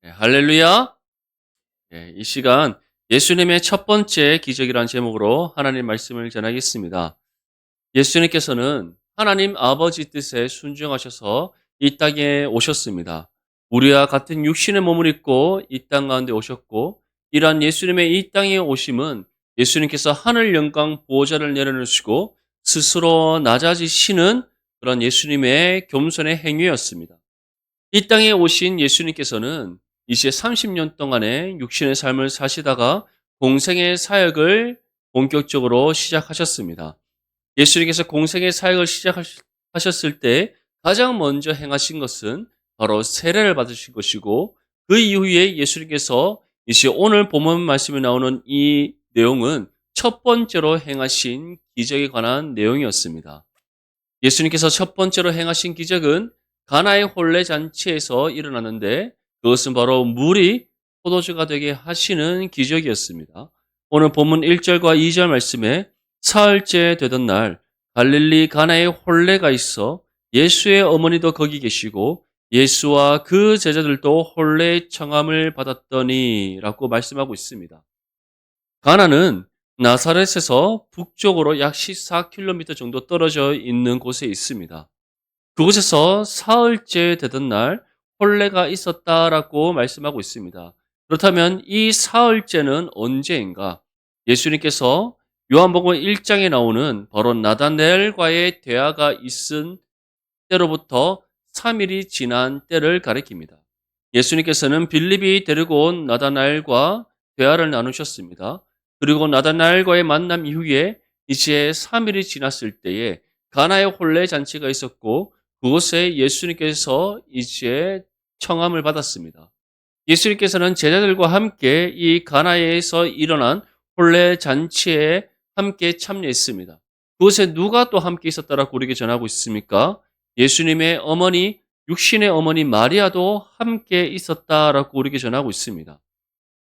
네, 할렐루야. 이 시간 예수님의 첫 번째 기적이라는 제목으로 하나님 말씀을 전하겠습니다. 예수님께서는 하나님 아버지 뜻에 순종하셔서 이 땅에 오셨습니다. 우리와 같은 육신의 몸을 입고 이 땅 가운데 오셨고, 이러한 예수님의 이 땅에 오심은 예수님께서 하늘 영광 보호자를 내려놓으시고 스스로 낮아지시는 그런 예수님의 겸손의 행위였습니다. 이 땅에 오신 예수님께서는 이제 30년 동안의 육신의 삶을 사시다가 공생의 사역을 본격적으로 시작하셨습니다. 예수님께서 공생의 사역을 시작하셨을 때 가장 먼저 행하신 것은 바로 세례를 받으신 것이고, 그 이후에 예수님께서 이제 오늘 본문 말씀에 나오는 이 내용은 첫 번째로 행하신 기적에 관한 내용이었습니다. 예수님께서 첫 번째로 행하신 기적은 가나의 혼례 잔치에서 일어났는데, 그것은 바로 물이 포도주가 되게 하시는 기적이었습니다. 오늘 본문 1절과 2절 말씀에 사흘째 되던 날 갈릴리 가나에 혼례가 있어 예수의 어머니도 거기 계시고 예수와 그 제자들도 혼례 청함을 받았더니 라고 말씀하고 있습니다. 가나는 나사렛에서 북쪽으로 약 14km 정도 떨어져 있는 곳에 있습니다. 그곳에서 사흘째 되던 날 혼례가 있었다라고 말씀하고 있습니다. 그렇다면 이 사흘째는 언제인가? 예수님께서 요한복음 1장에 나오는 바로 나다나엘과의 대화가 있은 때로부터 3일이 지난 때를 가리킵니다. 예수님께서는 빌립이 데리고 온 나다나엘과 대화를 나누셨습니다. 그리고 나다나엘과의 만남 이후에 이제 3일이 지났을 때에 가나의 혼례 잔치가 있었고, 그곳에 예수님께서 이제 청함을 받았습니다. 예수님께서는 제자들과 함께 이 가나에서 일어난 혼례 잔치에 함께 참여했습니다. 그곳에 누가 또 함께 있었다라고 우리에게 전하고 있습니까? 예수님의 어머니, 육신의 어머니 마리아도 함께 있었다라고 우리에게 전하고 있습니다.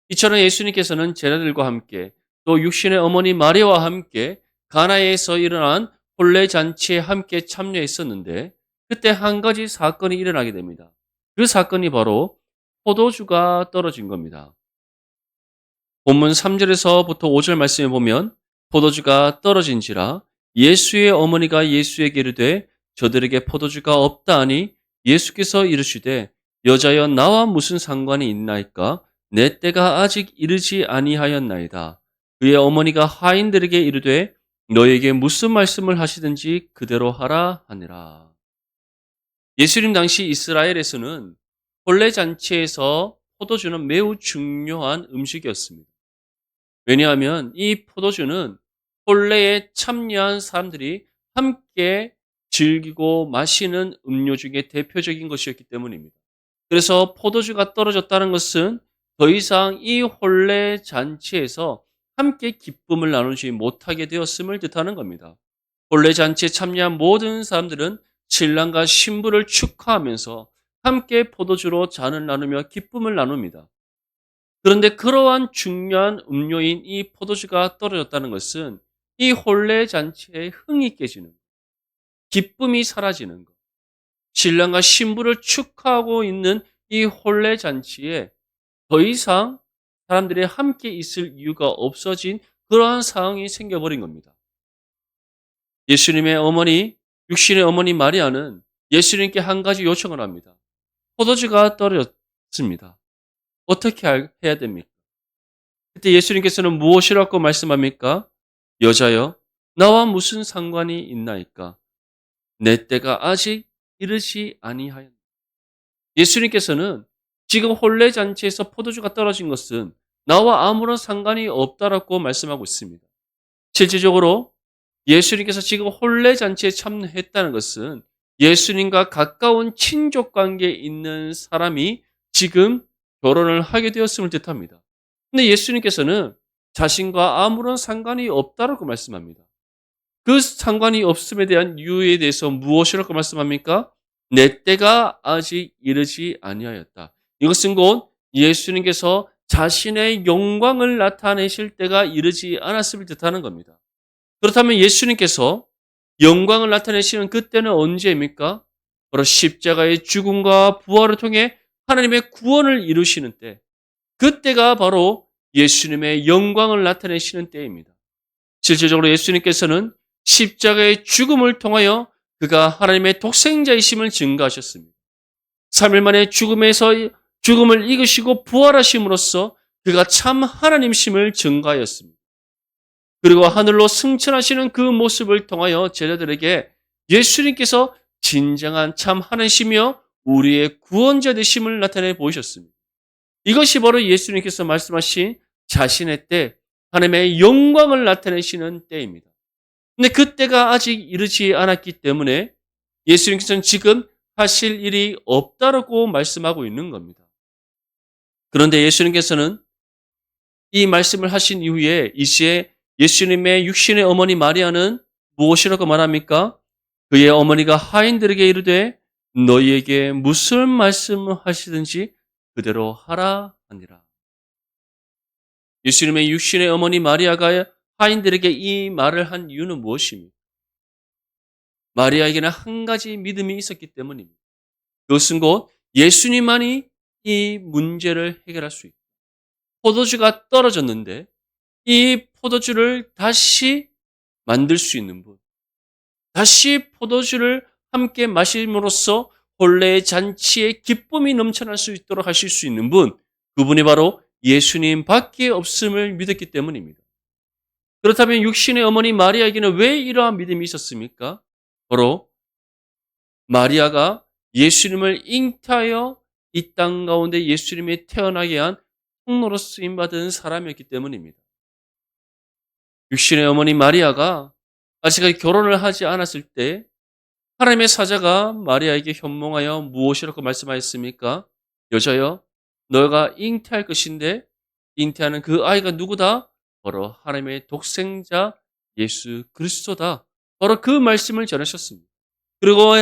이처럼 예수님께서는 제자들과 함께 또 육신의 어머니 마리아와 함께 가나에서 일어난 혼례 잔치에 함께 참여했었는데, 그때 한 가지 사건이 일어나게 됩니다. 그 사건이 바로 포도주가 떨어진 겁니다. 본문 3절에서부터 5절 말씀에 보면 포도주가 떨어진지라 예수의 어머니가 예수에게 이르되 저들에게 포도주가 없다 하니 예수께서 이르시되 여자여 나와 무슨 상관이 있나이까 내 때가 아직 이르지 아니하였나이다. 그의 어머니가 하인들에게 이르되 너에게 무슨 말씀을 하시든지 그대로 하라 하니라. 예수님 당시 이스라엘에서는 혼례 잔치에서 포도주는 매우 중요한 음식이었습니다. 왜냐하면 이 포도주는 혼례에 참여한 사람들이 함께 즐기고 마시는 음료 중에 대표적인 것이었기 때문입니다. 그래서 포도주가 떨어졌다는 것은 더 이상 이 혼례 잔치에서 함께 기쁨을 나누지 못하게 되었음을 뜻하는 겁니다. 혼례 잔치에 참여한 모든 사람들은 신랑과 신부를 축하하면서 함께 포도주로 잔을 나누며 기쁨을 나눕니다. 그런데 그러한 중요한 음료인 이 포도주가 떨어졌다는 것은 이 혼례 잔치에 흥이 깨지는 것, 기쁨이 사라지는 것, 신랑과 신부를 축하하고 있는 이 혼례 잔치에 더 이상 사람들이 함께 있을 이유가 없어진 그러한 상황이 생겨버린 겁니다. 예수님의 어머니, 육신의 어머니 마리아는 예수님께 한 가지 요청을 합니다. 포도주가 떨어졌습니다. 어떻게 해야 됩니까? 그때 예수님께서는 무엇이라고 말씀합니까? 여자여, 나와 무슨 상관이 있나이까? 내 때가 아직 이르지 아니하였나. 예수님께서는 지금 혼례 잔치에서 포도주가 떨어진 것은 나와 아무런 상관이 없다라고 말씀하고 있습니다. 실질적으로 예수님께서 지금 혼례 잔치에 참여했다는 것은 예수님과 가까운 친족 관계에 있는 사람이 지금 결혼을 하게 되었음을 뜻합니다. 근데 예수님께서는 자신과 아무런 상관이 없다라고 말씀합니다. 그 상관이 없음에 대한 이유에 대해서 무엇이라고 말씀합니까? 내 때가 아직 이르지 아니하였다. 이것은 곧 예수님께서 자신의 영광을 나타내실 때가 이르지 않았음을 뜻하는 겁니다. 그렇다면 예수님께서 영광을 나타내시는 그때는 언제입니까? 바로 십자가의 죽음과 부활을 통해 하나님의 구원을 이루시는 때, 그때가 바로 예수님의 영광을 나타내시는 때입니다. 실질적으로 예수님께서는 십자가의 죽음을 통하여 그가 하나님의 독생자이심을 증거하셨습니다. 3일 만에 죽음을 이기시고 부활하심으로써 그가 참 하나님심을 증거하였습니다. 그리고 하늘로 승천하시는 그 모습을 통하여 제자들에게 예수님께서 진정한 참 하나님이며 우리의 구원자 되심을 나타내 보이셨습니다. 이것이 바로 예수님께서 말씀하신 자신의 때, 하나님의 영광을 나타내시는 때입니다. 근데 그때가 아직 이르지 않았기 때문에 예수님께서는 지금 하실 일이 없다라고 말씀하고 있는 겁니다. 그런데 예수님께서는 이 말씀을 하신 이후에 이제 예수님의 육신의 어머니 마리아는 무엇이라고 말합니까? 그의 어머니가 하인들에게 이르되 너희에게 무슨 말씀을 하시든지 그대로 하라 하니라. 예수님의 육신의 어머니 마리아가 하인들에게 이 말을 한 이유는 무엇입니까? 마리아에게는 한 가지 믿음이 있었기 때문입니다. 그것은 곧 예수님만이 이 문제를 해결할 수 있다. 포도주가 떨어졌는데 이 포도주를 다시 만들 수 있는 분, 다시 포도주를 함께 마심으로써 본래의 잔치에 기쁨이 넘쳐날 수 있도록 하실 수 있는 분, 그분이 바로 예수님 밖에 없음을 믿었기 때문입니다. 그렇다면 육신의 어머니 마리아에게는 왜 이러한 믿음이 있었습니까? 바로 마리아가 예수님을 잉태하여 이 땅 가운데 예수님이 태어나게 한 통로로 쓰임받은 사람이었기 때문입니다. 육신의 어머니 마리아가 아직 결혼을 하지 않았을 때 하나님의 사자가 마리아에게 현몽하여 무엇이라고 말씀하였습니까? 여자여, 너가 잉태할 것인데 잉태하는 그 아이가 누구다? 바로 하나님의 독생자 예수 그리스도다. 바로 그 말씀을 전하셨습니다. 그리고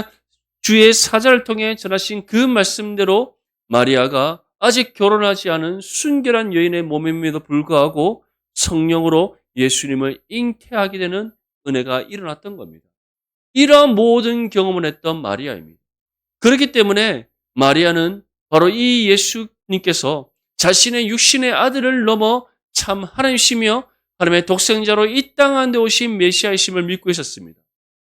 주의 사자를 통해 전하신 그 말씀대로 마리아가 아직 결혼하지 않은 순결한 여인의 몸임에도 불구하고 성령으로 예수님을 잉태하게 되는 은혜가 일어났던 겁니다. 이러한 모든 경험을 했던 마리아입니다. 그렇기 때문에 마리아는 바로 이 예수님께서 자신의 육신의 아들을 넘어 참 하나님이시며 하나님의 독생자로 이 땅 가운데 오신 메시아이심을 믿고 있었습니다.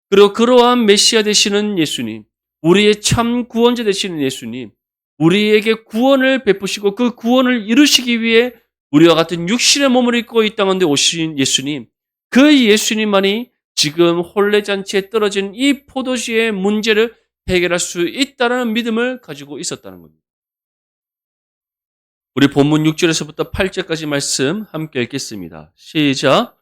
그리고 그러한 메시아 되시는 예수님, 우리의 참 구원자 되시는 예수님, 우리에게 구원을 베푸시고 그 구원을 이루시기 위해 우리와 같은 육신의 몸을 입고 이 땅 가운데 오신 예수님, 그 예수님만이 지금 혼례잔치에 떨어진 이 포도주의 문제를 해결할 수 있다는 믿음을 가지고 있었다는 겁니다. 우리 본문 6절에서부터 8절까지 말씀 함께 읽겠습니다. 시작.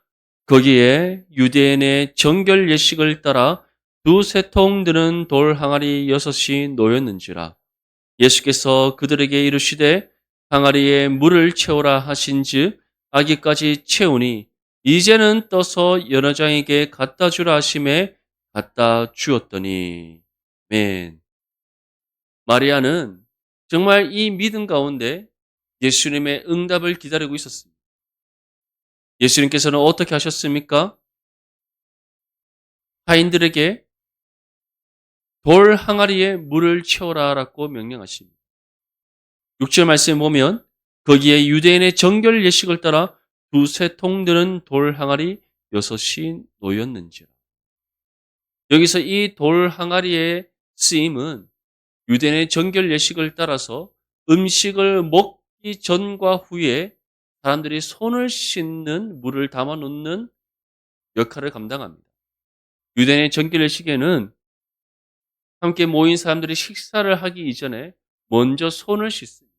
거기에 유대인의 정결 예식을 따라 두세 통 드는 돌 항아리 6이 놓였는지라. 예수께서 그들에게 이르시되 항아리에 물을 채우라 하신즉 아기까지 채우니 이제는 떠서 연회장에게 갖다 주라 하심에 갖다 주었더니. 맨. 마리아는 정말 이 믿음 가운데 예수님의 응답을 기다리고 있었습니다. 예수님께서는 어떻게 하셨습니까? 하인들에게 돌 항아리에 물을 채워라라고 명령하십니다. 6절 말씀에 보면 거기에 유대인의 정결 예식을 따라 두세 통 드는 돌 항아리 6이 놓였는지라. 여기서 이 돌 항아리의 쓰임은 유대인의 정결 예식을 따라서 음식을 먹기 전과 후에 사람들이 손을 씻는 물을 담아 놓는 역할을 감당합니다. 유대인의 정결 예식에는 함께 모인 사람들이 식사를 하기 이전에 먼저 손을 씻습니다.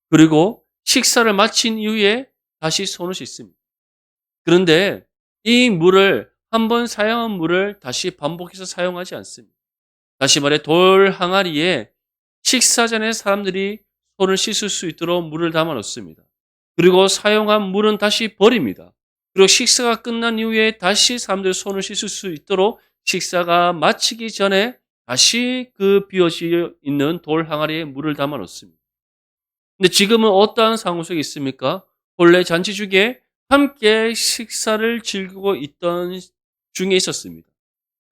그리고 식사를 마친 이후에 다시 손을 씻습니다. 그런데 이 물을 한번 사용한 물을 다시 반복해서 사용하지 않습니다. 다시 말해 돌 항아리에 식사 전에 사람들이 손을 씻을 수 있도록 물을 담아 놓습니다. 그리고 사용한 물은 다시 버립니다. 그리고 식사가 끝난 이후에 다시 사람들이 손을 씻을 수 있도록 식사가 마치기 전에 다시 그 비어져 있는 돌 항아리에 물을 담아 놓습니다. 근데 지금은 어떠한 상황 속에 있습니까? 본래 잔치 중에 함께 식사를 즐기고 있던 중에 있었습니다.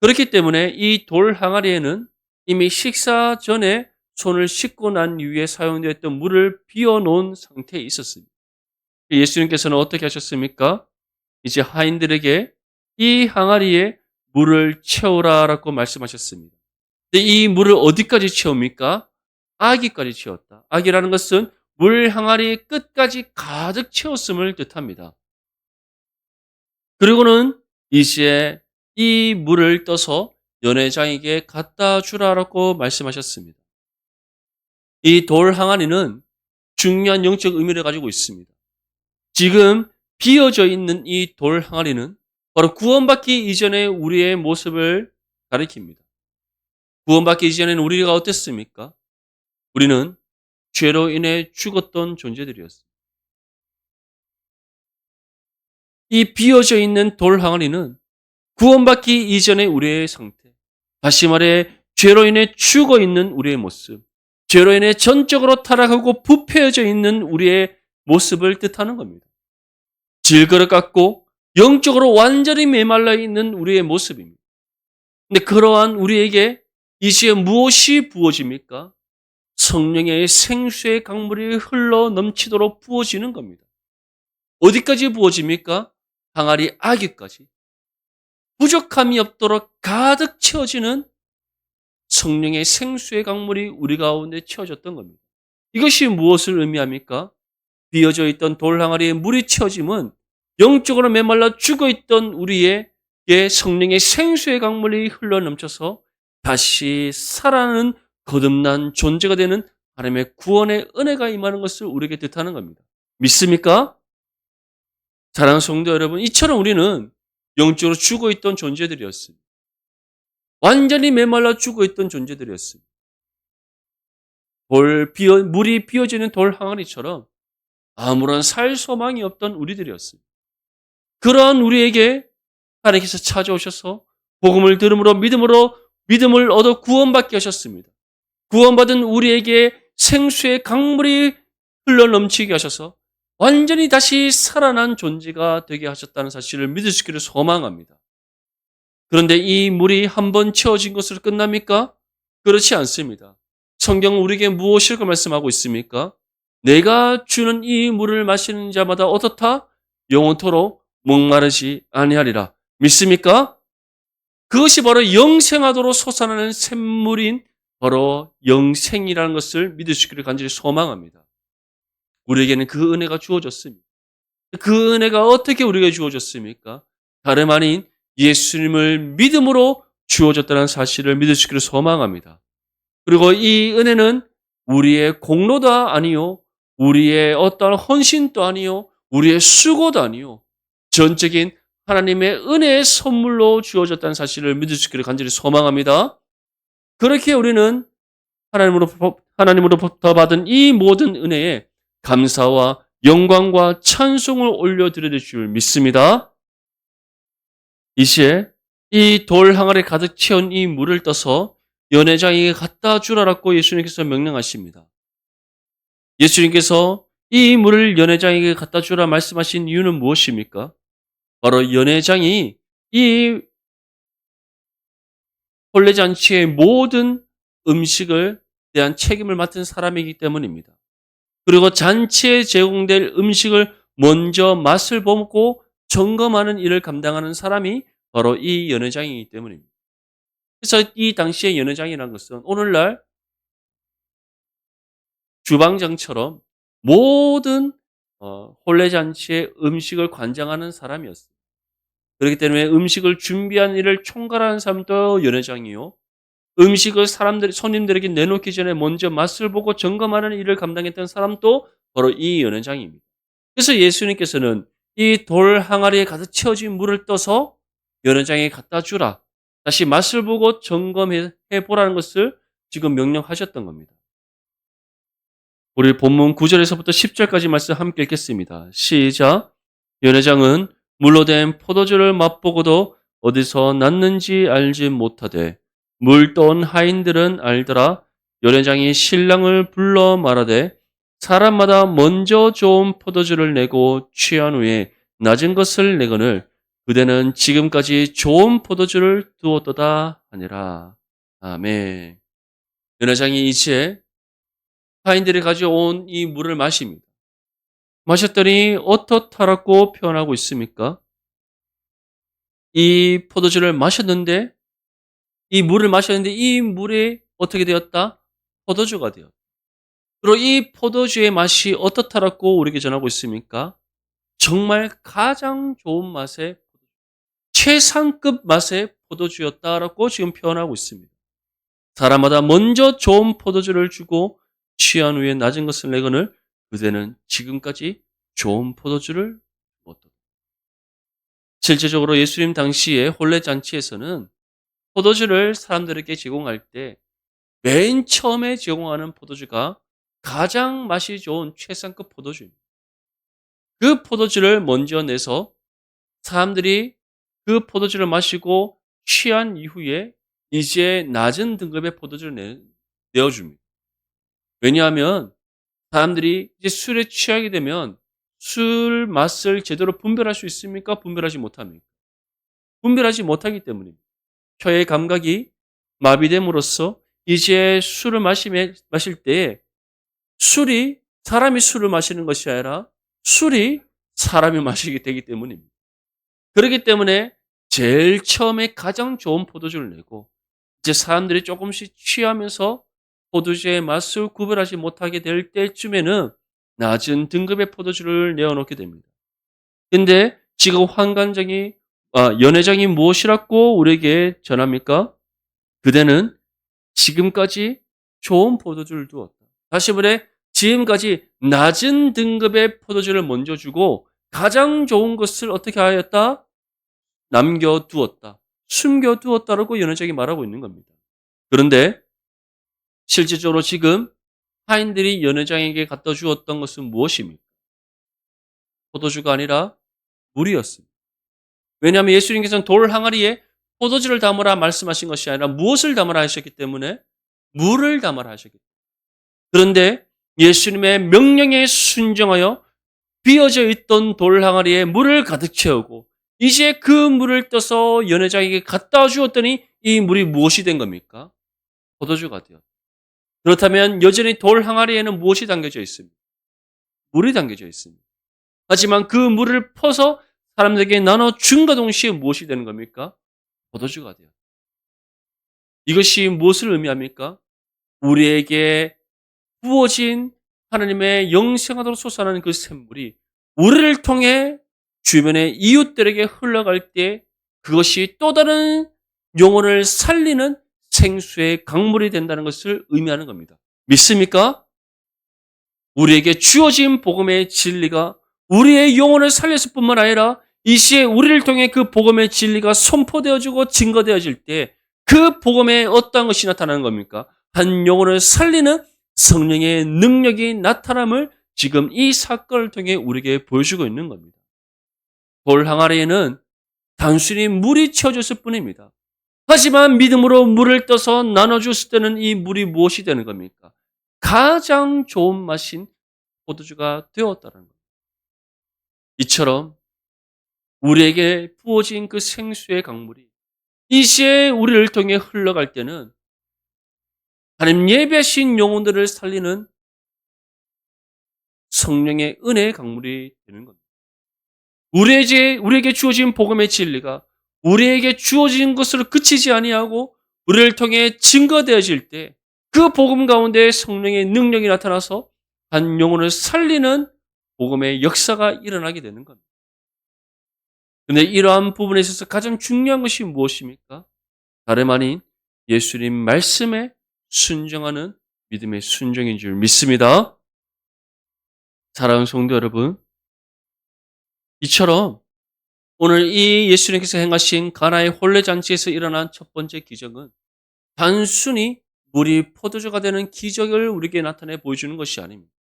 그렇기 때문에 이 돌 항아리에는 이미 식사 전에 손을 씻고 난 이후에 사용되었던 물을 비워놓은 상태에 있었습니다. 예수님께서는 어떻게 하셨습니까? 이제 하인들에게 이 항아리에 물을 채우라라고 말씀하셨습니다. 근데 이 물을 어디까지 채웁니까? 아기까지 채웠다. 아기라는 것은 물 항아리 끝까지 가득 채웠음을 뜻합니다. 그리고는 이제 이 물을 떠서 연회장에게 갖다 주라라고 말씀하셨습니다. 이 돌 항아리는 중요한 영적 의미를 가지고 있습니다. 지금 비어져 있는 이 돌 항아리는 바로 구원받기 이전의 우리의 모습을 가리킵니다. 구원받기 이전에는 우리가 어땠습니까? 우리는 죄로 인해 죽었던 존재들이었습니다. 이 비어져 있는 돌 항아리는 구원받기 이전의 우리의 상태, 다시 말해 죄로 인해 죽어 있는 우리의 모습, 죄로 인해 전적으로 타락하고 부패해져 있는 우리의 모습을 뜻하는 겁니다. 질그릇 같고 영적으로 완전히 메말라 있는 우리의 모습입니다. 근데 그러한 우리에게 이제 무엇이 부어집니까? 성령의 생수의 강물이 흘러 넘치도록 부어지는 겁니다. 어디까지 부어집니까? 항아리 아기까지. 부족함이 없도록 가득 채워지는 성령의 생수의 강물이 우리 가운데 채워졌던 겁니다. 이것이 무엇을 의미합니까? 비어져 있던 돌 항아리에 물이 채워짐은 영적으로 메말라 죽어있던 우리에게 성령의 생수의 강물이 흘러 넘쳐서 다시 살아나는 거듭난 존재가 되는 하나님의 구원의 은혜가 임하는 것을 우리에게 뜻하는 겁니다. 믿습니까? 사랑하는 성도 여러분, 이처럼 우리는 영적으로 죽어있던 존재들이었습니다. 완전히 메말라 죽어있던 존재들이었습니다. 물이 비어지는 돌 항아리처럼 아무런 살 소망이 없던 우리들이었습니다. 그러한 우리에게 하나님께서 찾아오셔서 복음을 들음으로 믿음을 얻어 구원받게 하셨습니다. 구원받은 우리에게 생수의 강물이 흘러 넘치게 하셔서 완전히 다시 살아난 존재가 되게 하셨다는 사실을 믿을 수 있기를 소망합니다. 그런데 이 물이 한번 채워진 것으로 끝납니까? 그렇지 않습니다. 성경은 우리에게 무엇을 말씀하고 있습니까? 내가 주는 이 물을 마시는 자마다 어떻다? 영원토록 목마르지 아니하리라. 믿습니까? 그것이 바로 영생하도록 솟아나는 샘물인 바로 영생이라는 것을 믿을 수 있기를 간절히 소망합니다. 우리에게는 그 은혜가 주어졌습니다. 그 은혜가 어떻게 우리에게 주어졌습니까? 다름 아닌 예수님을 믿음으로 주어졌다는 사실을 믿을 수 있기를 소망합니다. 그리고 이 은혜는 우리의 공로도 아니요, 우리의 어떠한 헌신도 아니요, 우리의 수고도 아니요, 전적인 하나님의 은혜의 선물로 주어졌다는 사실을 믿을 수 있기를 간절히 소망합니다. 그렇게 우리는 하나님으로부터 받은 이 모든 은혜에 감사와 영광과 찬송을 올려드릴 줄 믿습니다. 이시에 이 돌 항아리에 가득 채운 이 물을 떠서 연회장에게 갖다 주라라고 예수님께서 명령하십니다. 예수님께서 이 물을 연회장에게 갖다 주라 말씀하신 이유는 무엇입니까? 바로 연회장이 이 혼례잔치의 모든 음식을 대한 책임을 맡은 사람이기 때문입니다. 그리고 잔치에 제공될 음식을 먼저 맛을 보고 점검하는 일을 감당하는 사람이 바로 이 연회장이기 때문입니다. 그래서 이 당시의 연회장이라는 것은 오늘날 주방장처럼 모든 혼례잔치의 음식을 관장하는 사람이었습니다. 그렇기 때문에 음식을 준비한 일을 총괄하는 사람도 연회장이요, 음식을 손님들에게 내놓기 전에 먼저 맛을 보고 점검하는 일을 감당했던 사람도 바로 이 연회장입니다. 그래서 예수님께서는 이 돌 항아리에 가득 채워진 물을 떠서 연회장에 갖다 주라, 다시 맛을 보고 점검해 보라는 것을 지금 명령하셨던 겁니다. 우리 본문 9절에서부터 10절까지 말씀 함께 읽겠습니다. 시작. 연회장은 물로 된 포도주를 맛보고도 어디서 났는지 알지 못하되 물 떠온 하인들은 알더라. 연회장이 신랑을 불러 말하되 사람마다 먼저 좋은 포도주를 내고 취한 후에 낮은 것을 내거늘 그대는 지금까지 좋은 포도주를 두었도다 하니라. 아멘. 연회장이 이제 하인들이 가져온 이 물을 마십니다. 마셨더니 어떻다라고 표현하고 있습니까? 이 포도주를 마셨는데 이 물을 마셨는데 이 물이 어떻게 되었다? 포도주가 되었다. 그리고 이 포도주의 맛이 어떻다라고 우리에게 전하고 있습니까? 정말 가장 좋은 맛의 최상급 맛의 포도주였다라고 지금 표현하고 있습니다. 사람마다 먼저 좋은 포도주를 주고 취한 후에 낮은 것을 내거늘 그대는 지금까지 좋은 포도주를 못 얻었다. 실제적으로 예수님 당시에 혼례 잔치에서는 포도주를 사람들에게 제공할 때 맨 처음에 제공하는 포도주가 가장 맛이 좋은 최상급 포도주입니다. 그 포도주를 먼저 내서 사람들이 그 포도주를 마시고 취한 이후에 이제 낮은 등급의 포도주를 내어줍니다. 왜냐하면 사람들이 이제 술에 취하게 되면 술 맛을 제대로 분별할 수 있습니까? 분별하지 못합니까? 분별하지 못하기 때문입니다. 혀의 감각이 마비됨으로써 이제 술을 마실 때 술이 사람이 술을 마시는 것이 아니라 술이 사람이 마시게 되기 때문입니다. 그렇기 때문에 제일 처음에 가장 좋은 포도주를 내고 이제 사람들이 조금씩 취하면서 포도주의 맛을 구별하지 못하게 될 때쯤에는 낮은 등급의 포도주를 내어놓게 됩니다. 근데 지금 연회장이 무엇이라고 우리에게 전합니까? 그대는 지금까지 좋은 포도주를 두었다. 다시 말해 지금까지 낮은 등급의 포도주를 먼저 주고 가장 좋은 것을 어떻게 하였다? 남겨두었다. 숨겨두었다라고 연회장이 말하고 있는 겁니다. 그런데 실질적으로 지금 하인들이 연회장에게 갖다 주었던 것은 무엇입니까? 포도주가 아니라 물이었습니다. 왜냐하면 예수님께서는 돌 항아리에 포도주를 담으라 말씀하신 것이 아니라 무엇을 담으라 하셨기 때문에 물을 담으라 하셨기 때문에. 그런데 예수님의 명령에 순종하여 비어져 있던 돌 항아리에 물을 가득 채우고 이제 그 물을 떠서 연회장에게 갖다 주었더니 이 물이 무엇이 된 겁니까? 포도주가 되었다. 그렇다면 여전히 돌 항아리에는 무엇이 담겨져 있습니까? 물이 담겨져 있습니다. 하지만 그 물을 퍼서 사람들에게 나눠준과 동시에 무엇이 되는 겁니까? 포도주가 되었다. 이것이 무엇을 의미합니까? 우리에게 부어진 하나님의 영생하도록 솟아나는 그 샘물이 우리를 통해 주변의 이웃들에게 흘러갈 때 그것이 또 다른 영혼을 살리는 생수의 강물이 된다는 것을 의미하는 겁니다. 믿습니까? 우리에게 주어진 복음의 진리가 우리의 영혼을 살렸을 뿐만 아니라 이 시에 우리를 통해 그 복음의 진리가 선포되어지고 증거되어질 때 그 복음에 어떠한 것이 나타나는 겁니까? 한 영혼을 살리는 성령의 능력이 나타남을 지금 이 사건을 통해 우리에게 보여주고 있는 겁니다. 돌 항아리에는 단순히 물이 채워졌을 뿐입니다. 하지만 믿음으로 물을 떠서 나눠줬을 때는 이 물이 무엇이 되는 겁니까? 가장 좋은 맛인 포도주가 되었다는 겁니다. 이처럼 우리에게 부어진 그 생수의 강물이 이 시에 우리를 통해 흘러갈 때는 하나님 예배하신 영혼들을 살리는 성령의 은혜의 강물이 되는 겁니다. 우리에게 주어진 복음의 진리가 우리에게 주어진 것으로 그치지 아니하고 우리를 통해 증거되어질 때 그 복음 가운데 성령의 능력이 나타나서 한 영혼을 살리는 복음의 역사가 일어나게 되는 겁니다. 그런데 이러한 부분에 있어서 가장 중요한 것이 무엇입니까? 다름 아닌 예수님 말씀에 순종하는 믿음의 순종인 줄 믿습니다. 사랑하는 성도 여러분, 이처럼 오늘 이 예수님께서 행하신 가나의 혼례잔치에서 일어난 첫 번째 기적은 단순히 물이 포도주가 되는 기적을 우리에게 나타내 보여주는 것이 아닙니다.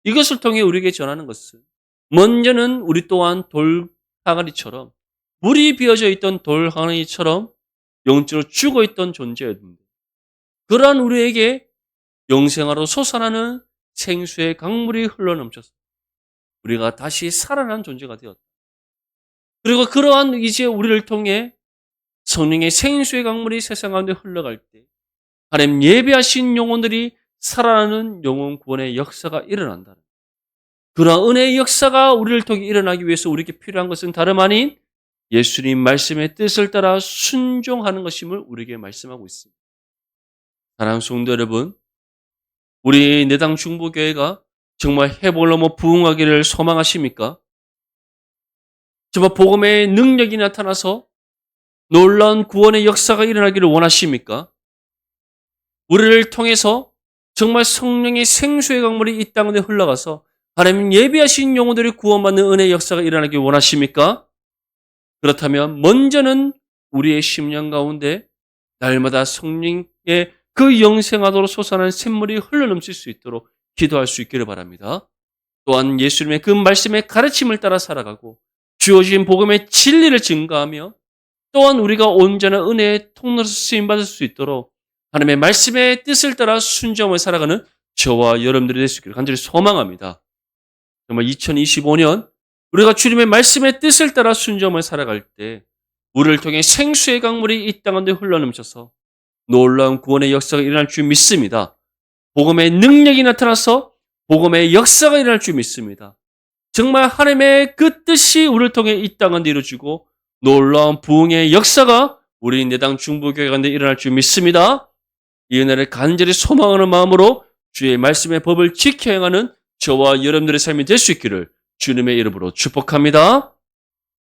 이것을 통해 우리에게 전하는 것은 먼저는 우리 또한 돌 항아리처럼 물이 비어져 있던 돌 항아리처럼 영적으로 죽어있던 존재였는데 그러한 우리에게 영생하로 솟아나는 생수의 강물이 흘러넘쳐서 우리가 다시 살아난 존재가 되었다. 그리고 그러한 이제 우리를 통해 성령의 생수의 강물이 세상 가운데 흘러갈 때 하나님 예배하신 영혼들이 살아나는 영혼 구원의 역사가 일어난다. 그러한 은혜의 역사가 우리를 통해 일어나기 위해서 우리에게 필요한 것은 다름 아닌 예수님 말씀의 뜻을 따라 순종하는 것임을 우리에게 말씀하고 있습니다. 사랑하는 성도 여러분, 우리 내당 중보교회가 정말 회복을 넘어 부흥하기를 소망하십니까? 정말 복음의 능력이 나타나서 놀라운 구원의 역사가 일어나기를 원하십니까? 우리를 통해서 정말 성령의 생수의 강물이 이 땅에 흘러가서 하나님 예비하신 영혼들이 구원받는 은혜의 역사가 일어나길 원하십니까? 그렇다면 먼저는 우리의 심령 가운데 날마다 성령의 그 영생하도록 솟아나는 샘물이 흘러넘칠 수 있도록 기도할 수 있기를 바랍니다. 또한 예수님의 그 말씀의 가르침을 따라 살아가고 주어진 복음의 진리를 증거하며 또한 우리가 온전한 은혜의 통로로서 쓰임받을 수 있도록 하나님의 말씀의 뜻을 따라 순종을 살아가는 저와 여러분들이 될 수 있기를 간절히 소망합니다. 정말 2025년 우리가 주님의 말씀의 뜻을 따라 순종을 살아갈 때 우리를 통해 생수의 강물이 이 땅 가운데 흘러넘쳐서 놀라운 구원의 역사가 일어날 줄 믿습니다. 복음의 능력이 나타나서 복음의 역사가 일어날 줄 믿습니다. 정말 하나님의 그 뜻이 우리를 통해 이 땅 가운데 이루어지고 놀라운 부흥의 역사가 우리 내당 중보교회 가운데 일어날 줄 믿습니다. 이 은혜를 간절히 소망하는 마음으로 주의 말씀의 법을 지켜 행하는 저와 여러분들의 삶이 될 수 있기를 주님의 이름으로 축복합니다.